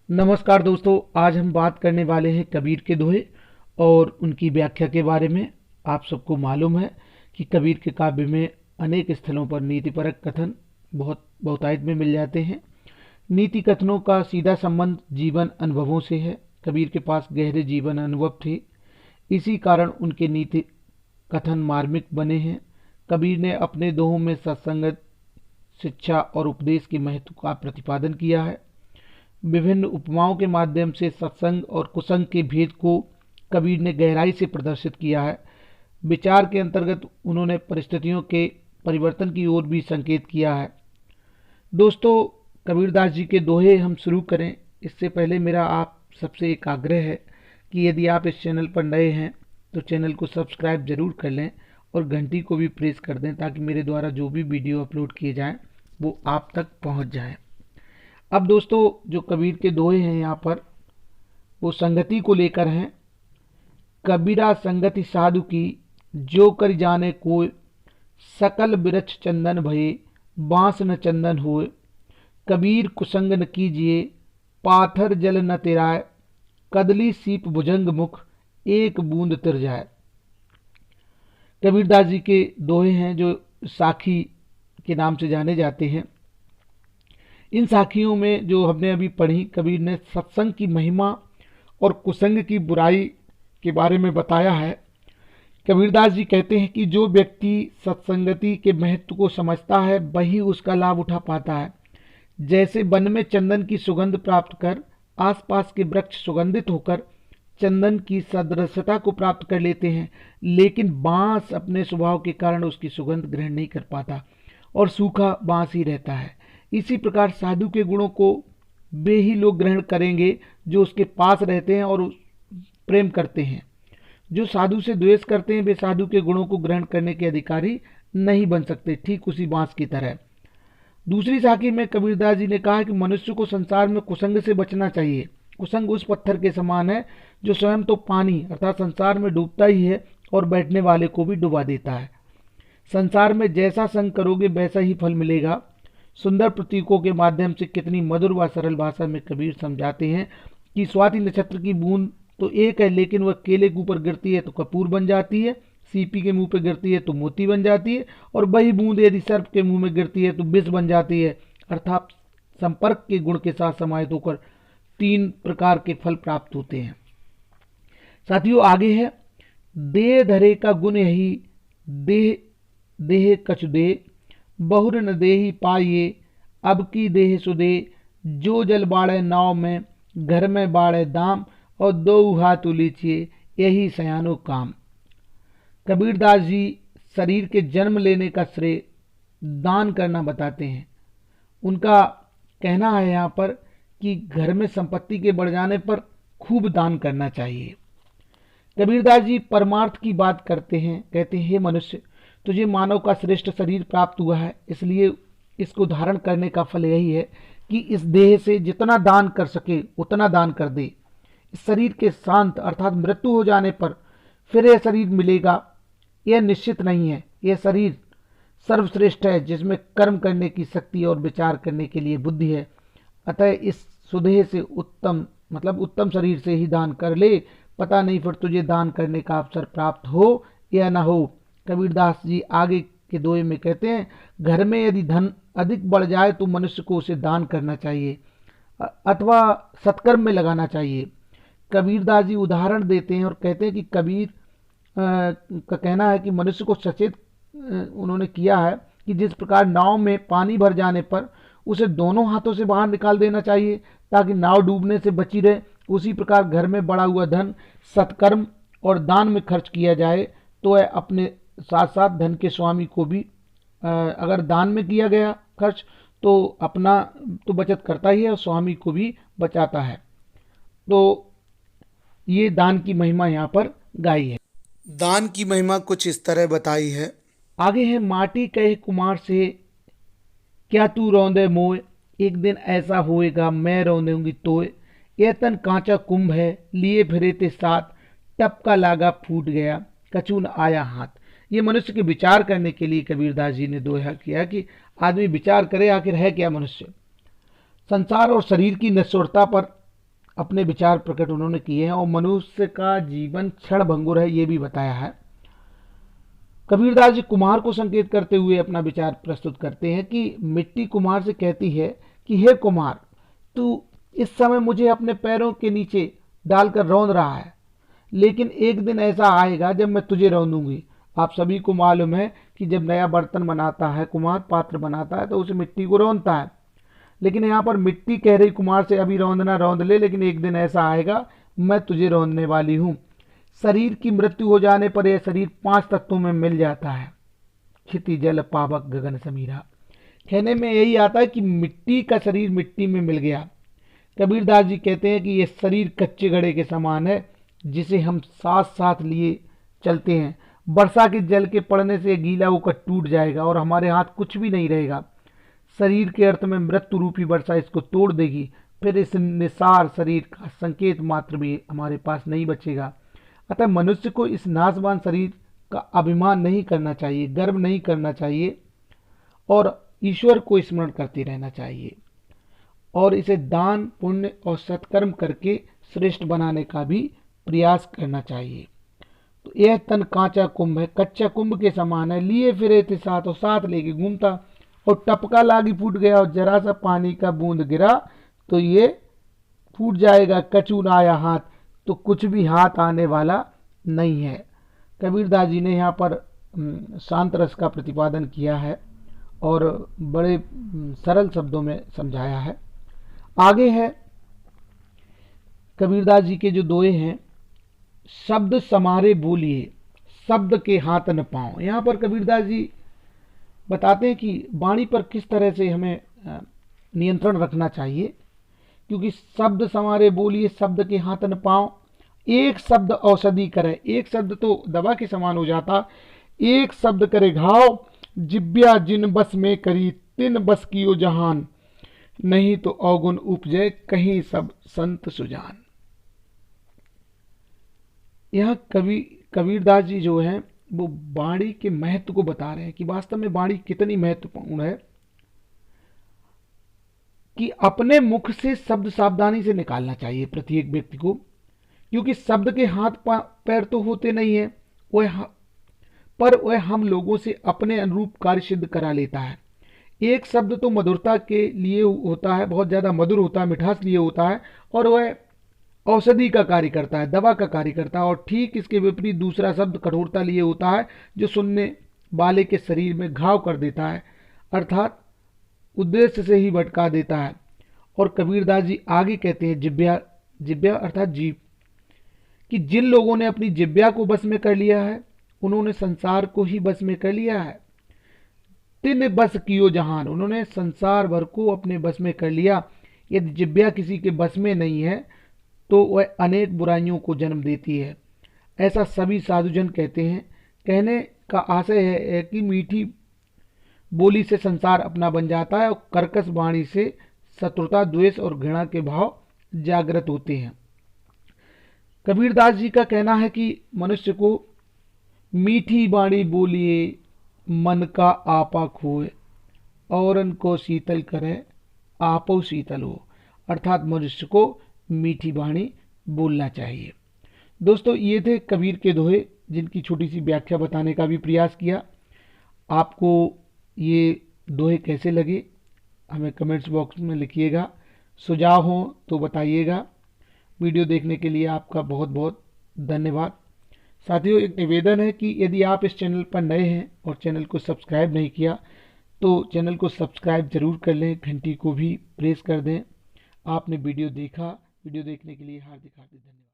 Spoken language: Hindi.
नमस्कार दोस्तों, आज हम बात करने वाले हैं कबीर के दोहे और उनकी व्याख्या के बारे में। आप सबको मालूम है कि कबीर के काव्य में अनेक स्थलों पर नीतिपरक कथन बहुत बहुतायत में मिल जाते हैं। नीति कथनों का सीधा संबंध जीवन अनुभवों से है। कबीर के पास गहरे जीवन अनुभव थे, इसी कारण उनके नीति कथन मार्मिक बने हैं। कबीर ने अपने दोहों में सत्संगत, शिक्षा और उपदेश के महत्व का प्रतिपादन किया है। विभिन्न उपमाओं के माध्यम से सत्संग और कुसंग के भेद को कबीर ने गहराई से प्रदर्शित किया है। विचार के अंतर्गत उन्होंने परिस्थितियों के परिवर्तन की ओर भी संकेत किया है। दोस्तों, कबीरदास जी के दोहे हम शुरू करें इससे पहले मेरा आप सबसे एक आग्रह है कि यदि आप इस चैनल पर नए हैं तो चैनल को सब्सक्राइब जरूर कर लें और घंटी को भी प्रेस कर दें ताकि मेरे द्वारा जो भी वीडियो अपलोड किए जाएं वो आप तक पहुंच जाएं। अब दोस्तों, जो कबीर के दोहे हैं यहाँ पर वो संगति को लेकर हैं। कबीरा संगति साधु की, जो कर जाने कोय, सकल वृक्ष चंदन भये, बांस न चंदन होए। कबीर कुसंग न कीजिए, पाथर जल न तिराए, कदली सीप भुजंग मुख, एक बूंद तिर जाए। कबीरदास जी के दोहे हैं जो साखी के नाम से जाने जाते हैं। इन साखियों में जो हमने अभी पढ़ी, कबीर ने सत्संग की महिमा और कुसंग की बुराई के बारे में बताया है। कबीरदास जी कहते हैं कि जो व्यक्ति सत्संगति के महत्व को समझता है वही उसका लाभ उठा पाता है। जैसे वन में चंदन की सुगंध प्राप्त कर आसपास के वृक्ष सुगंधित होकर चंदन की सदृशता को प्राप्त कर लेते हैं, लेकिन बांस अपने स्वभाव के कारण उसकी सुगंध ग्रहण नहीं कर पाता और सूखा बांस ही रहता है। इसी प्रकार साधु के गुणों को वे ही लोग ग्रहण करेंगे जो उसके पास रहते हैं और प्रेम करते हैं। जो साधु से द्वेष करते हैं वे साधु के गुणों को ग्रहण करने के अधिकारी नहीं बन सकते, ठीक उसी बांस की तरह। दूसरी साखी में कबीरदास जी ने कहा कि मनुष्य को संसार में कुसंग से बचना चाहिए। कुसंग उस पत्थर के समान है जो स्वयं तो पानी अर्थात संसार में डूबता ही है और बैठने वाले को भी डुबा देता है। संसार में जैसा संग करोगे वैसा ही फल मिलेगा। सुंदर प्रतीकों के माध्यम से कितनी मधुर व सरल भाषा में कबीर समझाते हैं कि स्वाति नक्षत्र की बूंद तो एक है, लेकिन वह केले के ऊपर गिरती है तो कपूर बन जाती है, सीपी के मुंह पे गिरती है तो मोती बन जाती है, और वही बूंद यदि सर्प के मुंह में गिरती है तो विष बन जाती है। अर्थात संपर्क के गुण के साथ समाहित होकर तीन प्रकार के फल प्राप्त होते हैं। साथियों, आगे है, देह धरे का गुण यही, देह देह कछु दे, बहुर न देही पाइए, अब की देह सुदे। जो जल बाड़े नाव में, घर में बाड़े दाम, और दो हाथ उलीचिए, यही सयानो काम। कबीरदास जी शरीर के जन्म लेने का श्रेय दान करना बताते हैं। उनका कहना है यहाँ पर कि घर में संपत्ति के बढ़ जाने पर खूब दान करना चाहिए। कबीरदास जी परमार्थ की बात करते हैं, कहते हैं, हे मनुष्य, तुझे मानव का श्रेष्ठ शरीर प्राप्त हुआ है, इसलिए इसको धारण करने का फल यही है कि इस देह से जितना दान कर सके उतना दान कर दे। इस शरीर के शांत अर्थात मृत्यु हो जाने पर फिर यह शरीर मिलेगा यह निश्चित नहीं है। यह शरीर सर्वश्रेष्ठ है जिसमें कर्म करने की शक्ति और विचार करने के लिए बुद्धि है। अतः इस सुदेह से उत्तम शरीर से ही दान कर ले, पता नहीं फिर तुझे दान करने का अवसर प्राप्त हो या न हो। कबीरदास जी आगे के दोहे में कहते हैं, घर में यदि धन अधिक बढ़ जाए तो मनुष्य को उसे दान करना चाहिए अथवा सत्कर्म में लगाना चाहिए। कबीरदास जी उदाहरण देते हैं और कहते हैं कि कबीर का कहना है कि मनुष्य को सचेत उन्होंने किया है कि जिस प्रकार नाव में पानी भर जाने पर उसे दोनों हाथों से बाहर निकाल देना चाहिए ताकि नाव डूबने से बची रहे, उसी प्रकार घर में बढ़ा हुआ धन सत्कर्म और दान में खर्च किया जाए तो वह अपने साथ साथ धन के स्वामी को भी अगर दान में किया गया खर्च तो अपना तो बचत करता ही है और स्वामी को भी बचाता है। तो ये दान की महिमा यहाँ पर गाई है। दान की महिमा कुछ इस तरह बताई है। आगे है, माटी कहे कुमार से, क्या तू रौंदे मोए, एक दिन ऐसा होएगा मैं रौंदूंगी तोय। यह तन कांचा कुंभ है, लिए फिरे ते साथ, टपका लागा फूट गया, कछु न आया हाथ। ये मनुष्य के विचार करने के लिए कबीरदास जी ने दोहा किया कि आदमी विचार करे आखिर है क्या मनुष्य। संसार और शरीर की नश्वरता पर अपने विचार प्रकट उन्होंने किए हैं और मनुष्य का जीवन क्षण भंगुर है ये भी बताया है। कबीरदास जी कुम्हार को संकेत करते हुए अपना विचार प्रस्तुत करते हैं कि मिट्टी कुम्हार से कहती है कि हे कुम्हार, तू इस समय मुझे अपने पैरों के नीचे डालकर रौंद रहा है, लेकिन एक दिन ऐसा आएगा जब मैं तुझे रौंदूंगी। आप सभी को मालूम है कि जब नया बर्तन बनाता है कुम्हार, पात्र बनाता है, तो उसे मिट्टी को रौंदता है, लेकिन यहाँ पर मिट्टी कह रही कुम्हार से अभी रौंदना रौंद ले, लेकिन एक दिन ऐसा आएगा मैं तुझे रौंदने वाली हूँ। शरीर की मृत्यु हो जाने पर यह शरीर 5 तत्वों में मिल जाता है, क्षिति जल पावक गगन समीरा। कहने में यही आता है कि मिट्टी का शरीर मिट्टी में मिल गया। कबीरदास जी कहते हैं कि यह शरीर कच्चे घड़े के समान है जिसे हम साथ साथ लिए चलते हैं। वर्षा के जल के पड़ने से गीला होकर टूट जाएगा और हमारे हाथ कुछ भी नहीं रहेगा। शरीर के अर्थ में मृत्यु रूपी वर्षा इसको तोड़ देगी, फिर इस निसार शरीर का संकेत मात्र भी हमारे पास नहीं बचेगा। अतः मनुष्य को इस नाशवान शरीर का अभिमान नहीं करना चाहिए, गर्व नहीं करना चाहिए और ईश्वर को स्मरण करते रहना चाहिए और इसे दान पुण्य और सत्कर्म करके श्रेष्ठ बनाने का भी प्रयास करना चाहिए। तो यह तन कांचा कुंभ है, कच्चा कुंभ के समान है, लिए फिरे थे साथ और साथ लेके घूमता, और टपका लागी फूट गया और जरा सा पानी का बूंद गिरा तो ये फूट जाएगा। कछू ना आया हाथ, तो कुछ भी हाथ आने वाला नहीं है। कबीरदास जी ने यहाँ पर शांत रस का प्रतिपादन किया है और बड़े सरल शब्दों में समझाया है। आगे है कबीरदास जी के जो दोहे हैं, शब्द समारे बोलिए शब्द के हाथ न पाओ। यहाँ पर कबीरदास जी बताते हैं कि वाणी पर किस तरह से हमें नियंत्रण रखना चाहिए, क्योंकि शब्द समारे बोलिए शब्द के हाथ न पाओ। एक शब्द औषधि करे, एक शब्द तो दवा के समान हो जाता, एक शब्द करे घाव, जिब्या जिन बस में करी तिन बस कियो जहान, नहीं तो अवगुण उपजय कहीं सब संत सुजान। यहाँ कबीरदास जी जो हैं वो वाणी के महत्व को बता रहे हैं कि वास्तव में वाणी कितनी महत्वपूर्ण है, कि अपने मुख से शब्द सावधानी से निकालना चाहिए प्रत्येक व्यक्ति को, क्योंकि शब्द के हाथ पैर तो होते नहीं है, पर वह हम लोगों से अपने अनुरूप कार्य सिद्ध करा लेता है। एक शब्द तो मधुरता के लिए होता है, बहुत ज़्यादा मधुर होता है, मिठास लिए होता है, और वह औषधि का कार्य करता है, दवा का कार्य करता है। और ठीक इसके विपरीत दूसरा शब्द कठोरता लिए होता है, जो सुनने वाले के शरीर में घाव कर देता है, अर्थात उद्देश्य से ही भटका देता है। और कबीरदास जी आगे कहते हैं जिब्या अर्थात जीभ, कि जिन लोगों ने अपनी जिब्या को बस में कर लिया है उन्होंने संसार को ही बस में कर लिया है। तिन बस कियो जहान, उन्होंने संसार भर को अपने बस में कर लिया। यदि जिब्या किसी के बस में नहीं है तो वह अनेक बुराइयों को जन्म देती है, ऐसा सभी साधुजन कहते हैं। कहने का आशय है कि मीठी बोली से संसार अपना बन जाता है और कर्कश वाणी से शत्रुता, द्वेष और घृणा के भाव जागृत होते हैं। कबीरदास जी का कहना है कि मनुष्य को मीठी वाणी बोलिए मन का आपा खोए, औरन को शीतल करे आपो शीतल हो, अर्थात मनुष्य को मीठी वाणी बोलना चाहिए। दोस्तों, ये थे कबीर के दोहे, जिनकी छोटी सी व्याख्या बताने का भी प्रयास किया। आपको ये दोहे कैसे लगे हमें कमेंट्स बॉक्स में लिखिएगा, सुझाव हो तो बताइएगा। वीडियो देखने के लिए आपका बहुत बहुत धन्यवाद। साथियों, एक निवेदन है कि यदि आप इस चैनल पर नए हैं और चैनल को सब्सक्राइब नहीं किया तो चैनल को सब्सक्राइब जरूर कर लें, घंटी को भी प्रेस कर दें। आपने वीडियो देखा, वीडियो देखने के लिए हार्दिक हार्दिक धन्यवाद।